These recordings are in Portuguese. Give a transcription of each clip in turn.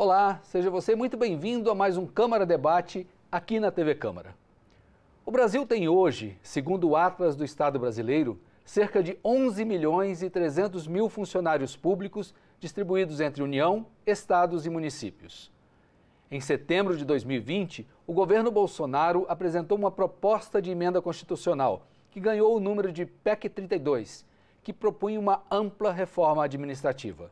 Olá, seja você muito bem-vindo a mais um Câmara Debate aqui na TV Câmara. O Brasil tem hoje, segundo o Atlas do Estado brasileiro, cerca de 11 milhões e 300 mil funcionários públicos distribuídos entre União, Estados e municípios. Em setembro de 2020, o governo Bolsonaro apresentou uma proposta de emenda constitucional que ganhou o número de PEC 32, que propunha uma ampla reforma administrativa.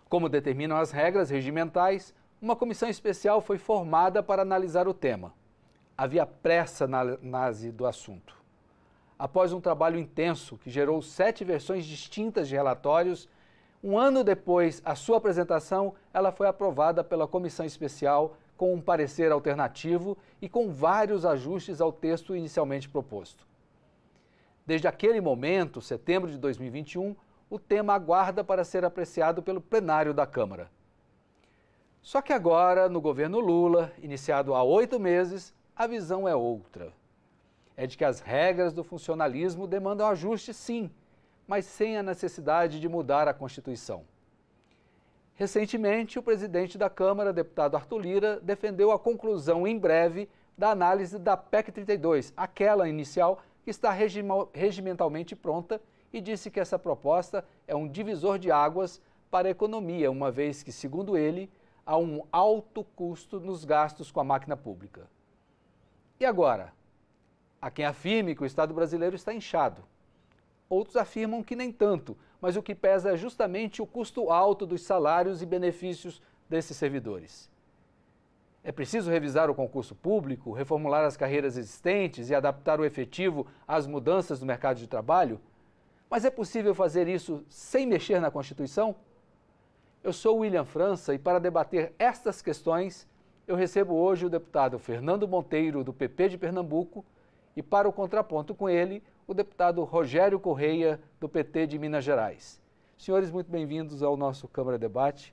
Como determinam as regras regimentais, uma comissão especial foi formada para analisar o tema. Havia pressa na análise do assunto. Após um trabalho intenso que gerou 7 versões distintas de relatórios, um ano depois da sua apresentação, ela foi aprovada pela comissão especial com um parecer alternativo e com vários ajustes ao texto inicialmente proposto. Desde aquele momento, setembro de 2021, o tema aguarda para ser apreciado pelo plenário da Câmara. Só que agora, no governo Lula, iniciado há 8 meses, a visão é outra. É de que as regras do funcionalismo demandam ajuste, sim, mas sem a necessidade de mudar a Constituição. Recentemente, o presidente da Câmara, deputado Arthur Lira, defendeu a conclusão em breve da análise da PEC 32, aquela inicial que está regimentalmente pronta, e disse que essa proposta é um divisor de águas para a economia, uma vez que, segundo ele, há um alto custo nos gastos com a máquina pública. E agora? Há quem afirme que o Estado brasileiro está inchado. Outros afirmam que nem tanto, mas o que pesa é justamente o custo alto dos salários e benefícios desses servidores. É preciso revisar o concurso público, reformular as carreiras existentes e adaptar o efetivo às mudanças do mercado de trabalho? Mas é possível fazer isso sem mexer na Constituição? Eu sou o William França e para debater estas questões, eu recebo hoje o deputado Fernando Monteiro, do PP de Pernambuco, e para o contraponto com ele, o deputado Rogério Correia, do PT de Minas Gerais. Senhores, muito bem-vindos ao nosso Câmara Debate.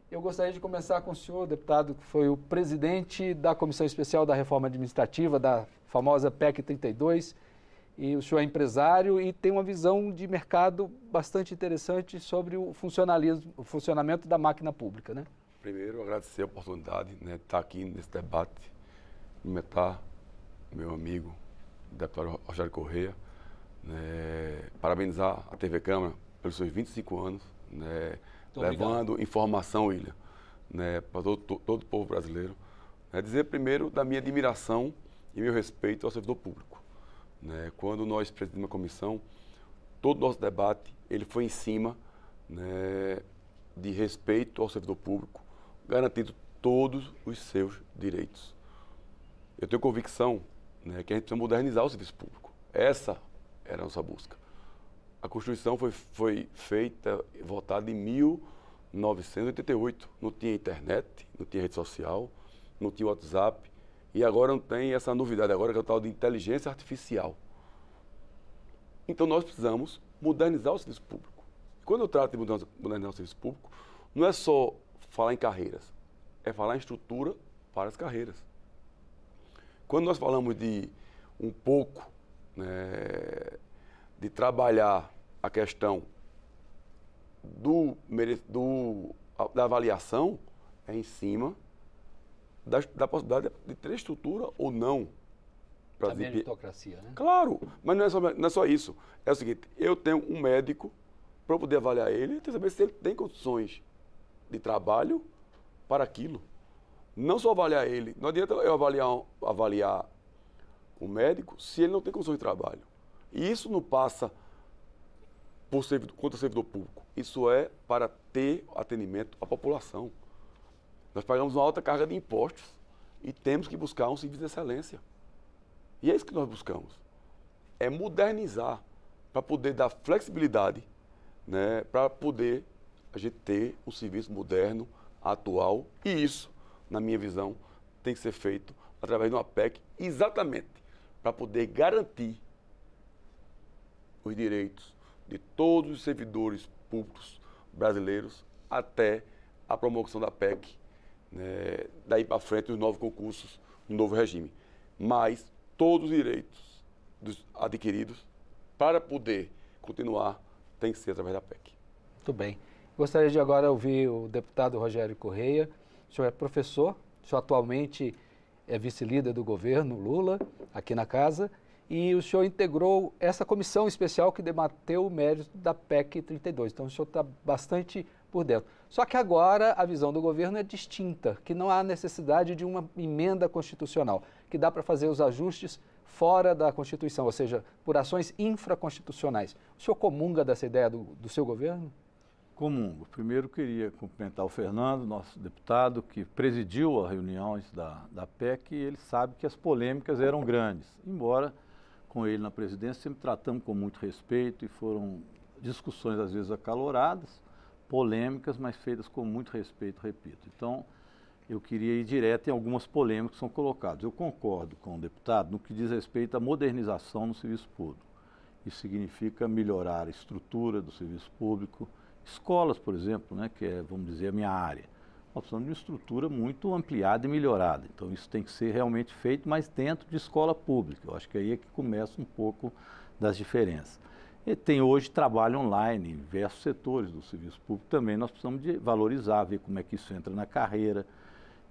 Eu gostaria de começar com o senhor, deputado, que foi o presidente da Comissão Especial da Reforma Administrativa, da famosa PEC 32, e o senhor é empresário e tem uma visão de mercado bastante interessante sobre o funcionamento da máquina pública, né? Primeiro, agradecer a oportunidade de estar aqui nesse debate, cumprimentar meu amigo, o deputado Rogério Correia, parabenizar a TV Câmara pelos seus 25 anos, levando informação, William, para todo o povo brasileiro. Dizer primeiro da minha admiração e meu respeito ao servidor público. Quando nós presidimos a comissão, todo o nosso debate ele foi em cima de respeito ao servidor público, garantindo todos os seus direitos. Eu tenho convicção que a gente precisa modernizar o serviço público. Essa era a nossa busca. A Constituição foi feita, votada em 1988. Não tinha internet, não tinha rede social, não tinha WhatsApp. E agora não tem essa novidade, agora que é o tal de inteligência artificial. Então nós precisamos modernizar o serviço público. Quando eu trato de modernizar o serviço público, não é só falar em carreiras, é falar em estrutura para as carreiras. Quando nós falamos de um pouco de trabalhar a questão da avaliação, é em cima da possibilidade de ter estrutura ou não. A meritocracia, né? Claro, mas não é só isso. É o seguinte, eu tenho um médico, para eu poder avaliar ele, eu tenho que saber se ele tem condições de trabalho para aquilo. Não só avaliar ele, não adianta eu avaliar o médico se ele não tem condições de trabalho. E isso não passa contra o servidor público. Isso é para ter atendimento à população. Nós pagamos uma alta carga de impostos e temos que buscar um serviço de excelência. E é isso que nós buscamos. É modernizar para poder dar flexibilidade, para poder a gente ter um serviço moderno, atual. E isso, na minha visão, tem que ser feito através de uma PEC exatamente para poder garantir os direitos de todos os servidores públicos brasileiros até a promulgação da PEC, daí para frente os novos concursos, no novo regime. Mas todos os direitos adquiridos para poder continuar tem que ser através da PEC. Muito bem. Gostaria de agora ouvir o deputado Rogério Correia. O senhor é professor, o senhor atualmente é vice-líder do governo Lula, aqui na casa, e o senhor integrou essa comissão especial que debateu o mérito da PEC 32. Então, o senhor está bastante por dentro. Só que agora a visão do governo é distinta, que não há necessidade de uma emenda constitucional, que dá para fazer os ajustes fora da Constituição, ou seja, por ações infraconstitucionais. O senhor comunga dessa ideia do seu governo? Comungo. Primeiro queria cumprimentar o Fernando, nosso deputado, que presidiu as reuniões da PEC, e ele sabe que as polêmicas eram grandes. Embora com ele na presidência sempre tratamos com muito respeito e foram discussões às vezes acaloradas, polêmicas, mas feitas com muito respeito, repito. Então, eu queria ir direto em algumas polêmicas que são colocadas. Eu concordo com o deputado no que diz respeito à modernização no serviço público. Isso significa melhorar a estrutura do serviço público, escolas, por exemplo, né, que é, vamos dizer, a minha área. Nós precisamos de uma estrutura muito ampliada e melhorada. Então, isso tem que ser realmente feito, mas dentro de escola pública. Eu acho que aí é que começa um pouco das diferenças. E tem hoje trabalho online em diversos setores do serviço público também. Nós precisamos de valorizar, ver como é que isso entra na carreira.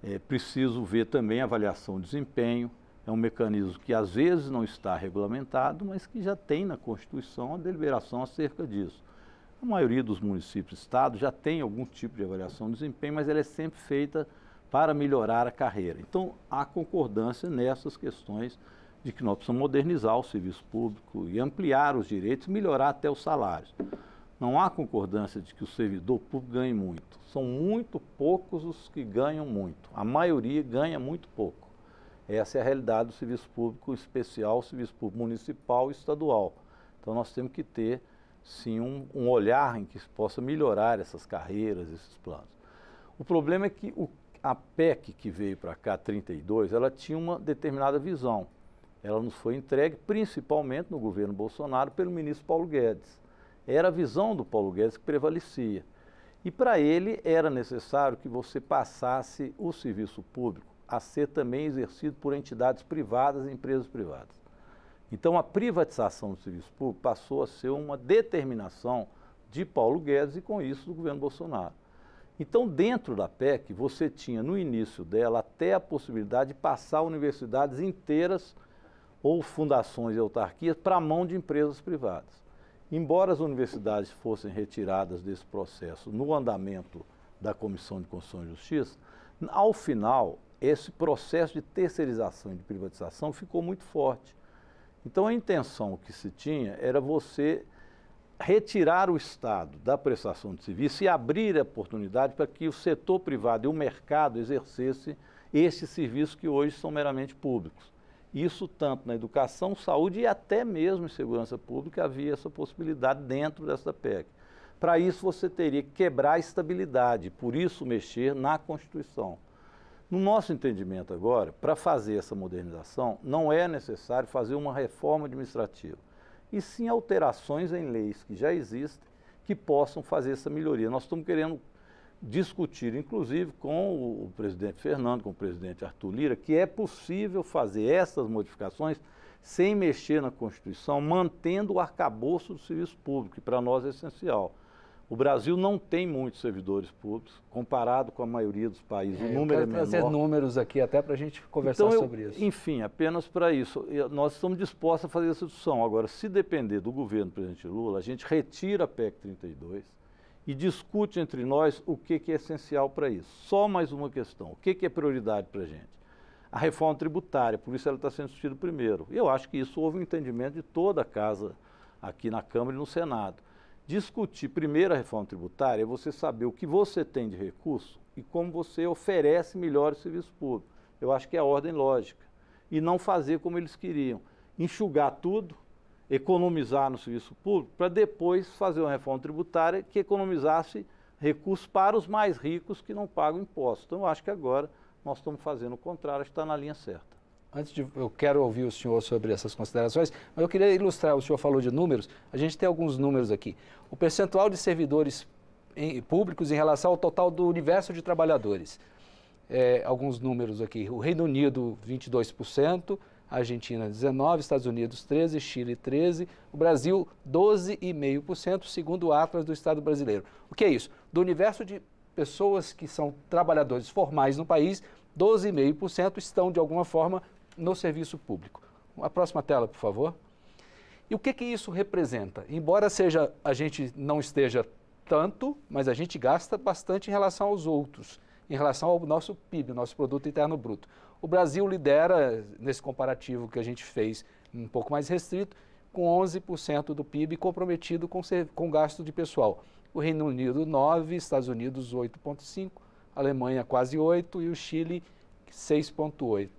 É preciso ver também a avaliação de desempenho. É um mecanismo que às vezes não está regulamentado, mas que já tem na Constituição a deliberação acerca disso. A maioria dos municípios e estados já tem algum tipo de avaliação de desempenho, mas ela é sempre feita para melhorar a carreira. Então, há concordância nessas questões de que nós precisamos modernizar o serviço público e ampliar os direitos, melhorar até os salários. Não há concordância de que o servidor público ganhe muito. São muito poucos os que ganham muito. A maioria ganha muito pouco. Essa é a realidade do serviço público especial, serviço público municipal e estadual. Então, nós temos que ter sim um olhar em que se possa melhorar essas carreiras, esses planos. O problema é que a PEC que veio para cá, 32, ela tinha uma determinada visão. Ela nos foi entregue principalmente no governo Bolsonaro pelo ministro Paulo Guedes. Era a visão do Paulo Guedes que prevalecia. E para ele era necessário que você passasse o serviço público a ser também exercido por entidades privadas e empresas privadas. Então, a privatização do serviço público passou a ser uma determinação de Paulo Guedes e, com isso, do governo Bolsonaro. Então, dentro da PEC, você tinha, no início dela, até a possibilidade de passar universidades inteiras ou fundações e autarquias para a mão de empresas privadas. Embora as universidades fossem retiradas desse processo no andamento da Comissão de Constituição e Justiça, ao final, esse processo de terceirização e de privatização ficou muito forte. Então, a intenção que se tinha era você retirar o Estado da prestação de serviço e abrir a oportunidade para que o setor privado e o mercado exercesse esses serviços que hoje são meramente públicos. Isso tanto na educação, saúde e até mesmo em segurança pública havia essa possibilidade dentro dessa PEC. Para isso, você teria que quebrar a estabilidade, por isso mexer na Constituição. No nosso entendimento agora, para fazer essa modernização, não é necessário fazer uma reforma administrativa, e sim alterações em leis que já existem que possam fazer essa melhoria. Nós estamos querendo discutir, inclusive, com o presidente Fernando, com o presidente Arthur Lira, que é possível fazer essas modificações sem mexer na Constituição, mantendo o arcabouço do serviço público, que para nós é essencial. O Brasil não tem muitos servidores públicos, comparado com a maioria dos países. O número é menor. Eu quero trazer números aqui até para a gente conversar sobre isso. Enfim, apenas para isso. Nós estamos dispostos a fazer essa discussão. Agora, se depender do governo do presidente Lula, a gente retira a PEC 32 e discute entre nós o que é essencial para isso. Só mais uma questão. O que é prioridade para a gente? A reforma tributária, por isso ela está sendo discutida primeiro. Eu acho que isso houve um entendimento de toda a casa aqui na Câmara e no Senado. Discutir primeiro a reforma tributária é você saber o que você tem de recurso e como você oferece melhor serviço público. Eu acho que é a ordem lógica. E não fazer como eles queriam. Enxugar tudo, economizar no serviço público, para depois fazer uma reforma tributária que economizasse recursos para os mais ricos que não pagam impostos. Então, eu acho que agora nós estamos fazendo o contrário, acho que está na linha certa. Eu quero ouvir o senhor sobre essas considerações, mas eu queria ilustrar, o senhor falou de números, a gente tem alguns números aqui. O percentual de servidores públicos em relação ao total do universo de trabalhadores. Alguns números aqui, o Reino Unido 22%, a Argentina 19%, Estados Unidos 13%, Chile 13%, o Brasil 12,5%, segundo o Atlas do Estado brasileiro. O que é isso? Do universo de pessoas que são trabalhadores formais no país, 12,5% estão, de alguma forma, no serviço público. A próxima tela, por favor. E o que isso representa? Embora a gente não esteja tanto, mas a gente gasta bastante em relação aos outros, em relação ao nosso PIB, nosso Produto Interno Bruto. O Brasil lidera, nesse comparativo que a gente fez, um pouco mais restrito, com 11% do PIB comprometido com gasto de pessoal. O Reino Unido, 9%, Estados Unidos, 8,5%, Alemanha, quase 8% e o Chile, 6,8%.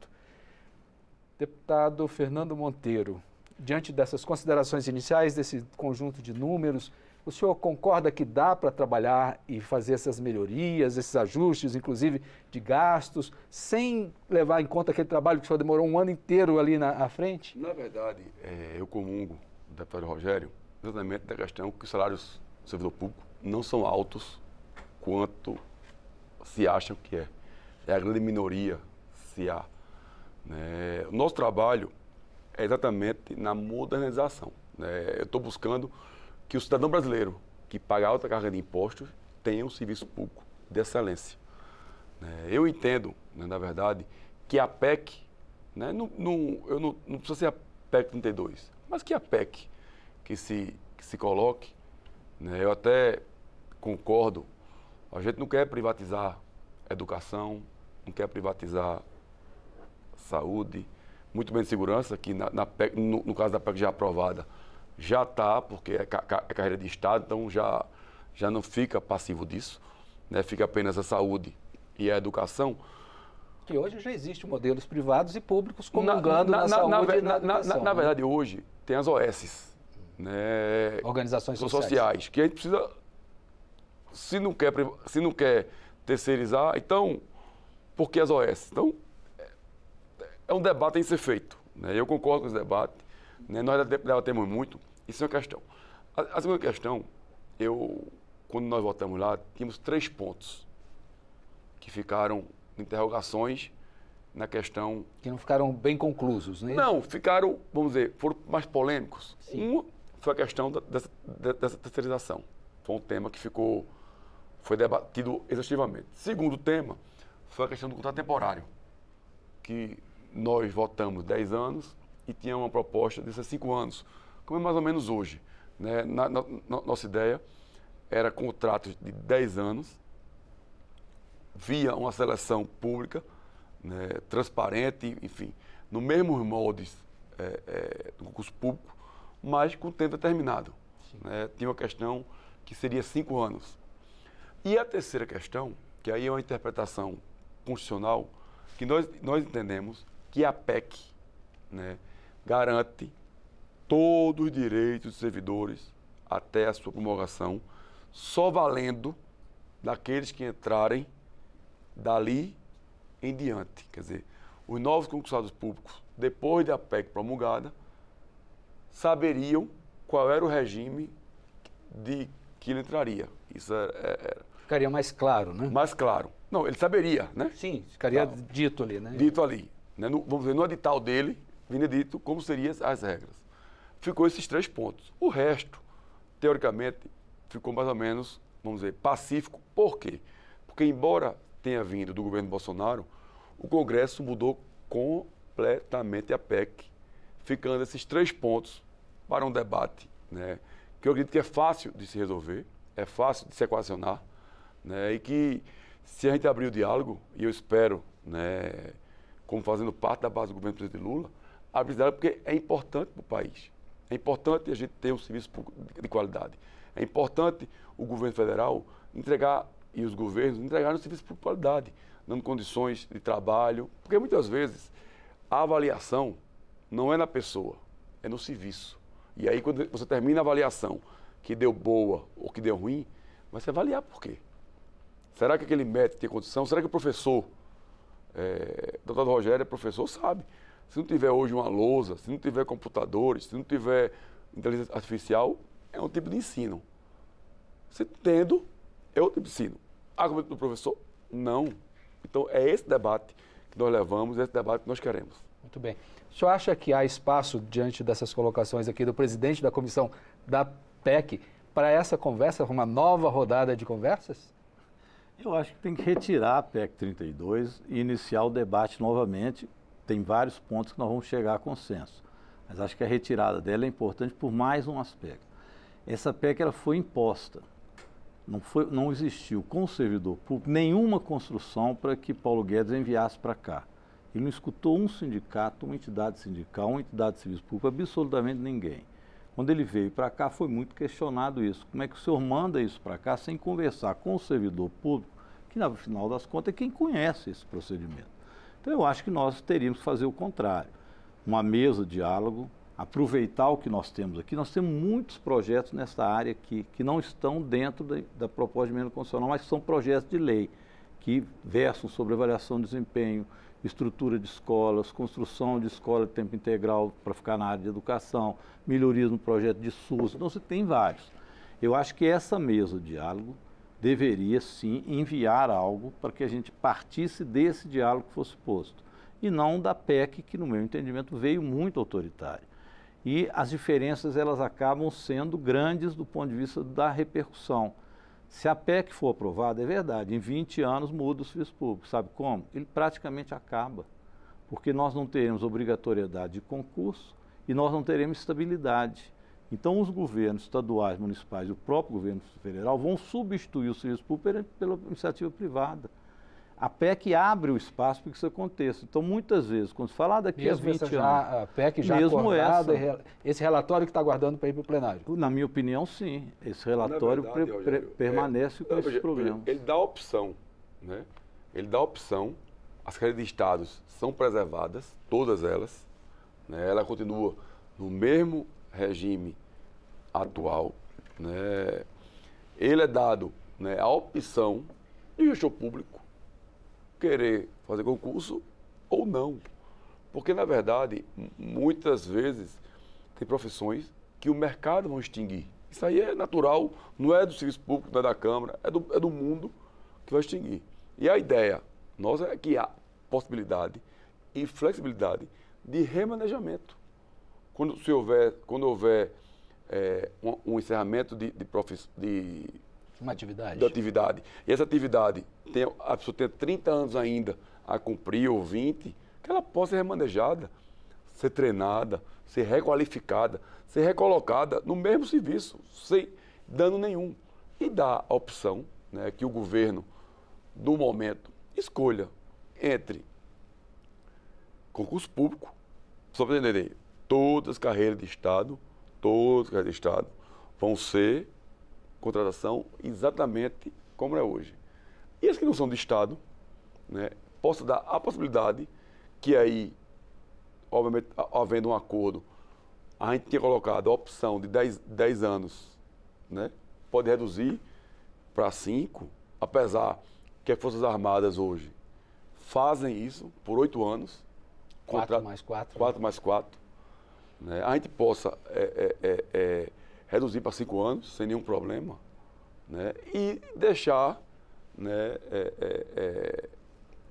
Deputado Fernando Monteiro, diante dessas considerações iniciais, desse conjunto de números, o senhor concorda que dá para trabalhar e fazer essas melhorias, esses ajustes, inclusive de gastos, sem levar em conta aquele trabalho que o senhor demorou um ano inteiro ali à frente? Na verdade, eu comungo o deputado Rogério exatamente da questão que os salários do servidor público não são altos quanto se acham que é. É a grande minoria, se há. O nosso trabalho é exatamente na modernização. Eu estou buscando que o cidadão brasileiro que paga alta carga de impostos tenha um serviço público de excelência. Eu entendo, na verdade, que a PEC, não precisa ser a PEC 32, mas que a PEC que se coloque, eu até concordo, a gente não quer privatizar educação, não quer privatizar saúde, muito bem de segurança, que PEC, no caso da PEC já aprovada, já está, porque é carreira de Estado, então já não fica passivo disso, fica apenas a saúde e a educação. Que hoje já existem modelos privados e públicos comungando na saúde e na educação. Na verdade, hoje tem as OS, organizações sociais, que a gente precisa, se não quer terceirizar, então, por que as OS? Então, é um debate a ser feito. Eu concordo com esse debate. Nós debatemos muito. Isso é uma questão. A segunda questão, quando nós votamos lá, tínhamos 3 pontos que ficaram interrogações na questão... Que não ficaram bem conclusos, não é isso? Não, ficaram, vamos dizer, foram mais polêmicos. Sim. Uma foi a questão dessa terceirização. Foi um tema que foi debatido exaustivamente. Segundo tema foi a questão do contrato temporário, que nós votamos 10 anos e tinha uma proposta de ser 5 anos, como é mais ou menos hoje. Nossa ideia era contratos de 10 anos, via uma seleção pública, transparente, enfim, no mesmo moldes do concurso público, mas com tempo determinado. Tinha uma questão que seria 5 anos. E a terceira questão, que aí é uma interpretação constitucional, que nós entendemos que a PEC garante todos os direitos dos servidores até a sua promulgação, só valendo daqueles que entrarem dali em diante. Quer dizer, os novos concursados públicos, depois da PEC promulgada, saberiam qual era o regime de que ele entraria. Isso ficaria mais claro, né? Mais claro. Não, ele saberia, né? Sim, ficaria dito ali, né? Dito ali. Vamos dizer, no edital dele, vinha dito como seriam as regras. Ficou esses 3 pontos. O resto, teoricamente, ficou mais ou menos, vamos dizer, pacífico. Por quê? Porque, embora tenha vindo do governo Bolsonaro, o Congresso mudou completamente a PEC, ficando esses 3 pontos para um debate, que eu acredito que é fácil de se resolver, é fácil de se equacionar, e que, se a gente abrir o diálogo, e eu espero, como fazendo parte da base do governo do presidente Lula, abrir o diálogo porque é importante para o país. É importante a gente ter um serviço de qualidade. É importante o governo federal entregar, e os governos entregarem um serviço de qualidade, dando condições de trabalho, porque muitas vezes a avaliação não é na pessoa, é no serviço. E aí, quando você termina a avaliação, que deu boa ou que deu ruim, vai se avaliar por quê. Será que aquele médico tem condição? Será que o professor, o doutor Rogério é professor, sabe? Se não tiver hoje uma lousa, se não tiver computadores, se não tiver inteligência artificial, é um tipo de ensino. Se tendo, é outro tipo de ensino. Argumento do professor? Não. Então, é esse debate que nós levamos, é esse debate que nós queremos. Muito bem. O senhor acha que há espaço, diante dessas colocações aqui do presidente da comissão da PEC, para essa conversa, uma nova rodada de conversas? Eu acho que tem que retirar a PEC 32 e iniciar o debate novamente. Tem vários pontos que nós vamos chegar a consenso. Mas acho que a retirada dela é importante por mais um aspecto. Essa PEC ela foi imposta. Não existiu com o servidor público nenhuma construção para que Paulo Guedes enviasse para cá. Ele não escutou um sindicato, uma entidade sindical, uma entidade de serviço público, absolutamente ninguém. Quando ele veio para cá, foi muito questionado isso. Como é que o senhor manda isso para cá sem conversar com o servidor público, que, no final das contas, é quem conhece esse procedimento? Então, eu acho que nós teríamos que fazer o contrário. Uma mesa de diálogo, aproveitar o que nós temos aqui. Nós temos muitos projetos nessa área aqui, que não estão dentro da proposta de emenda constitucional, mas são projetos de lei, que versam sobre avaliação de desempenho, estrutura de escolas, construção de escola de tempo integral para ficar na área de educação, melhorias no projeto de SUS, então você tem vários. Eu acho que essa mesa de diálogo deveria sim enviar algo para que a gente partisse desse diálogo que fosse posto, e não da PEC, que no meu entendimento veio muito autoritária. E as diferenças elas acabam sendo grandes do ponto de vista da repercussão. Se a PEC for aprovada, é verdade, em 20 anos muda o serviço público. Sabe como? Ele praticamente acaba, porque nós não teremos obrigatoriedade de concurso e nós não teremos estabilidade. Então, os governos estaduais, municipais e o próprio governo federal vão substituir o serviço público pela iniciativa privada. A PEC abre o espaço para que isso aconteça. Então, muitas vezes, quando se falar daqui a 20 anos... A PEC já acordada, esse relatório que está aguardando para ir para o plenário? Na minha opinião, sim. Esse relatório permanece com esses problemas. Ele dá opção, né? Ele dá opção, as secretarias de estados são preservadas, todas elas, né? Ela continua no mesmo regime atual, né? Ele é dado, né, a opção de gestor público querer fazer concurso ou não. Porque, na verdade, muitas vezes tem profissões que o mercado vai extinguir. Isso aí é natural, não é do serviço público, não é da Câmara, é do mundo que vai extinguir. E a ideia nossa é que há possibilidade e flexibilidade de remanejamento. Quando houver um encerramento de uma atividade. De atividade. E essa atividade, a pessoa tem 30 anos ainda a cumprir, ou 20, que ela possa ser remanejada, ser treinada, ser requalificada, ser recolocada no mesmo serviço, sem dano nenhum. E dá a opção, né, que o governo, do momento, escolha entre concurso público, só para entender, todas as carreiras de Estado vão ser contratação exatamente como é hoje. E as que não são de Estado, né, possa dar a possibilidade que aí, obviamente, havendo um acordo, a gente tinha colocado a opção de 10 anos, né, pode reduzir para 5, apesar que as Forças Armadas hoje fazem isso por 8 anos. 4 mais 4. 4 mais 4. Né, a gente possa reduzir para 5 anos, sem nenhum problema, né, e deixar, né,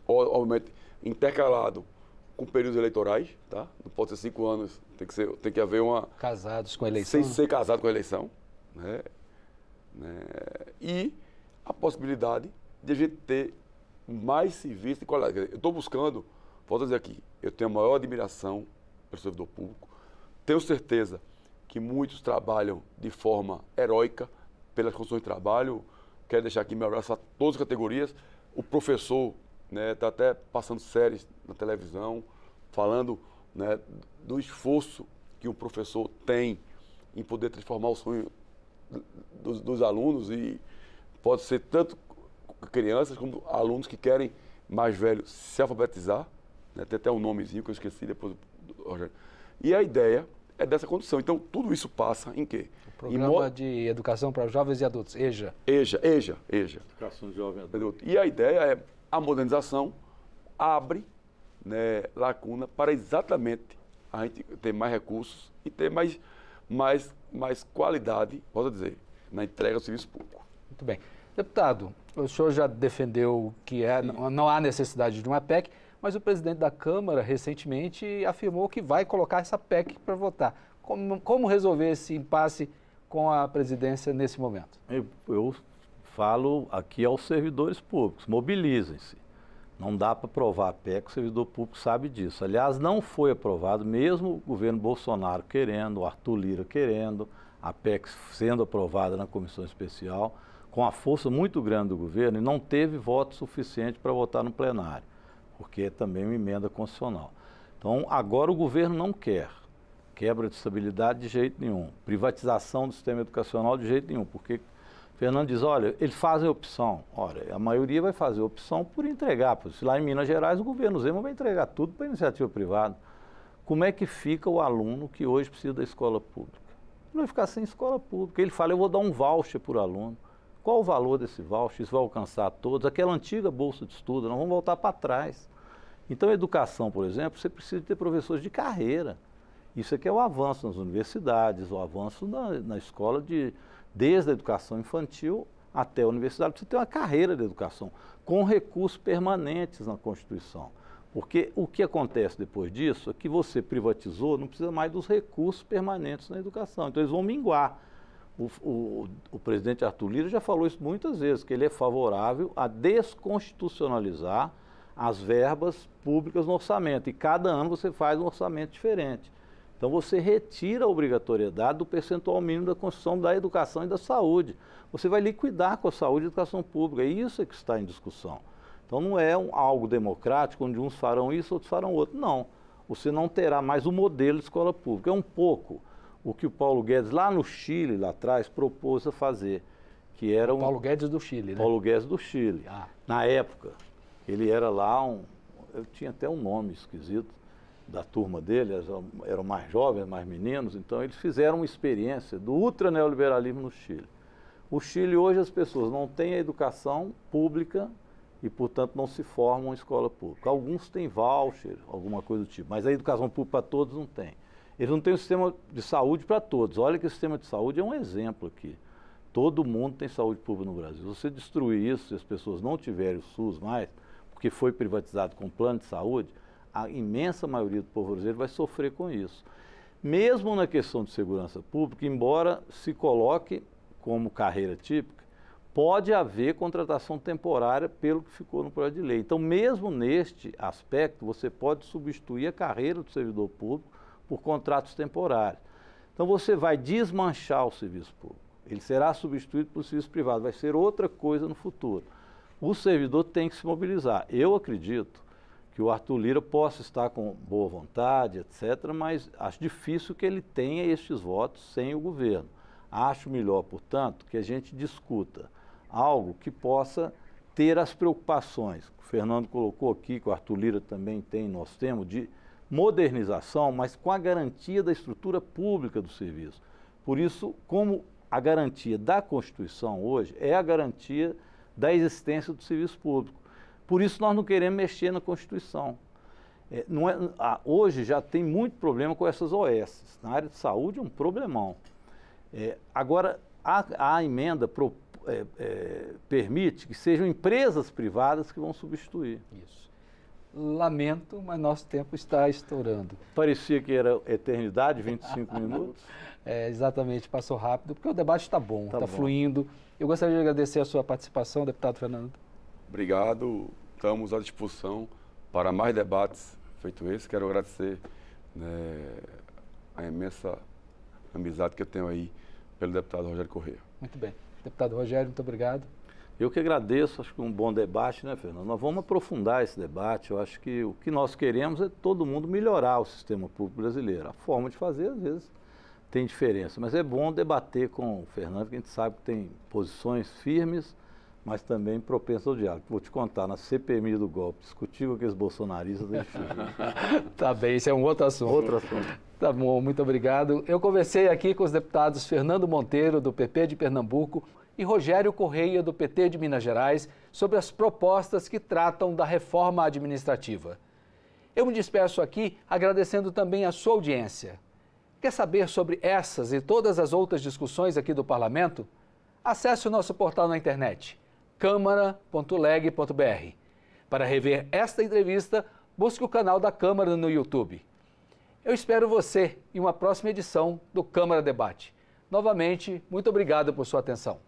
obviamente, intercalado com períodos eleitorais, tá? Não pode ser 5 anos, tem que haver uma... Casados com a eleição. Sem ser casado com a eleição, né? E a possibilidade de a gente ter mais civis de qualidade. Eu estou buscando, volto a dizer aqui, eu tenho a maior admiração pelo servidor público, tenho certeza que muitos trabalham de forma heróica pelas condições de trabalho. Quero deixar aqui meu abraço a todas as categorias. O professor está, né, até passando séries na televisão, falando, né, do esforço que o professor tem em poder transformar o sonho dos alunos, e pode ser tanto crianças como alunos que querem, mais velhos, se alfabetizar, né, tem até um nomezinho que eu esqueci depois do Rogério. E a ideia é dessa condição. Então, tudo isso passa em quê? O Programa de Educação para Jovens e Adultos, EJA. EJA. Educação de Jovem e Adulto. E a ideia é a modernização abre, né, lacuna para exatamente a gente ter mais recursos e ter mais qualidade, posso dizer, na entrega do serviço público. Muito bem. Deputado, o senhor já defendeu que não há necessidade de uma PEC, mas o presidente da Câmara recentemente afirmou que vai colocar essa PEC para votar. Como resolver esse impasse com a presidência nesse momento? Eu falo aqui aos servidores públicos, mobilizem-se. Não dá para aprovar a PEC, o servidor público sabe disso. Aliás, não foi aprovado, mesmo o governo Bolsonaro querendo, o Arthur Lira querendo, a PEC sendo aprovada na comissão especial, com a força muito grande do governo, e não teve voto suficiente para votar no plenário, porque é também uma emenda constitucional. Então, agora o governo não quer quebra de estabilidade de jeito nenhum, privatização do sistema educacional de jeito nenhum, porque Fernando diz, olha, eles fazem opção. Olha, a maioria vai fazer opção por entregar. Se lá em Minas Gerais o governo Zema vai entregar tudo para a iniciativa privada. Como é que fica o aluno que hoje precisa da escola pública? Ele vai ficar sem escola pública. Ele fala, eu vou dar um voucher por aluno. Qual o valor desse voucher? Isso vai alcançar todos? Aquela antiga bolsa de estudo, nós vamos voltar para trás. Então, a educação, por exemplo, você precisa ter professores de carreira. Isso aqui é o avanço nas universidades, o avanço na escola desde a educação infantil até a universidade. Precisa ter uma carreira de educação, com recursos permanentes na Constituição. Porque o que acontece depois disso é que você privatizou, não precisa mais dos recursos permanentes na educação. Então, eles vão minguar. O presidente Arthur Lira já falou isso muitas vezes, que ele é favorável a desconstitucionalizar as verbas públicas no orçamento. E cada ano você faz um orçamento diferente. Então você retira a obrigatoriedade do percentual mínimo da Constituição da educação e da saúde. Você vai liquidar com a saúde e a educação pública. E isso é que está em discussão. Então não é algo democrático, onde uns farão isso, outros farão outro. Não. Você não terá mais o modelo de escola pública. É um pouco o que o Paulo Guedes, lá no Chile, lá atrás, propôs a fazer. Que era Paulo Guedes do Chile, né? Paulo Guedes do Chile. Ah. Na época, ele era lá eu tinha até um nome esquisito da turma dele, eram mais jovens, mais meninos, então eles fizeram uma experiência do ultra-neoliberalismo no Chile. O Chile, hoje, as pessoas não têm a educação pública e, portanto, não se formam em escola pública. Alguns têm voucher, alguma coisa do tipo, mas a educação pública para todos não tem. Eles não têm um sistema de saúde para todos. Olha que o sistema de saúde é um exemplo aqui. Todo mundo tem saúde pública no Brasil. Se você destruir isso, se as pessoas não tiverem o SUS mais, porque foi privatizado com plano de saúde, a imensa maioria do povo brasileiro vai sofrer com isso. Mesmo na questão de segurança pública, embora se coloque como carreira típica, pode haver contratação temporária pelo que ficou no projeto de lei. Então, mesmo neste aspecto, você pode substituir a carreira do servidor público por contratos temporários. Então, você vai desmanchar o serviço público. Ele será substituído por serviço privado, vai ser outra coisa no futuro. O servidor tem que se mobilizar. Eu acredito que o Arthur Lira possa estar com boa vontade, etc., mas acho difícil que ele tenha estes votos sem o governo. Acho melhor, portanto, que a gente discuta algo que possa ter as preocupações que o Fernando colocou aqui, que o Arthur Lira também tem, nós temos, de modernização, mas com a garantia da estrutura pública do serviço. Por isso, como a garantia da Constituição hoje é a garantia da existência do serviço público. Por isso nós não queremos mexer na Constituição. Hoje já tem muito problema com essas OS. Na área de saúde é um problemão. Agora, a emenda permite que sejam empresas privadas que vão substituir. Isso. Lamento, mas nosso tempo está estourando. Parecia que era eternidade, 25 minutos. Exatamente, passou rápido, porque o debate está bom, está fluindo. Eu gostaria de agradecer a sua participação, deputado Fernando. Obrigado, estamos à disposição para mais debates feito esse. Quero agradecer a imensa amizade que eu tenho aí pelo deputado Rogério Corrêa. Muito bem. Deputado Rogério, muito obrigado. Eu que agradeço, acho que um bom debate, né, Fernando? Nós vamos aprofundar esse debate. Eu acho que o que nós queremos é todo mundo melhorar o sistema público brasileiro. A forma de fazer, às vezes, tem diferença, mas é bom debater com o Fernando, que a gente sabe que tem posições firmes, mas também propenso ao diálogo. Vou te contar, na CPMI do golpe, discutir com aqueles bolsonaristas é difícil. Tá bem, esse é um outro assunto. Outro assunto. Tá bom, muito obrigado. Eu conversei aqui com os deputados Fernando Monteiro, do PP de Pernambuco, e Rogério Corrêa, do PT de Minas Gerais, sobre as propostas que tratam da reforma administrativa. Eu me despeço aqui agradecendo também a sua audiência. Quer saber sobre essas e todas as outras discussões aqui do Parlamento? Acesse o nosso portal na internet, câmara.leg.br. Para rever esta entrevista, busque o canal da Câmara no YouTube. Eu espero você em uma próxima edição do Câmara Debate. Novamente, muito obrigado por sua atenção.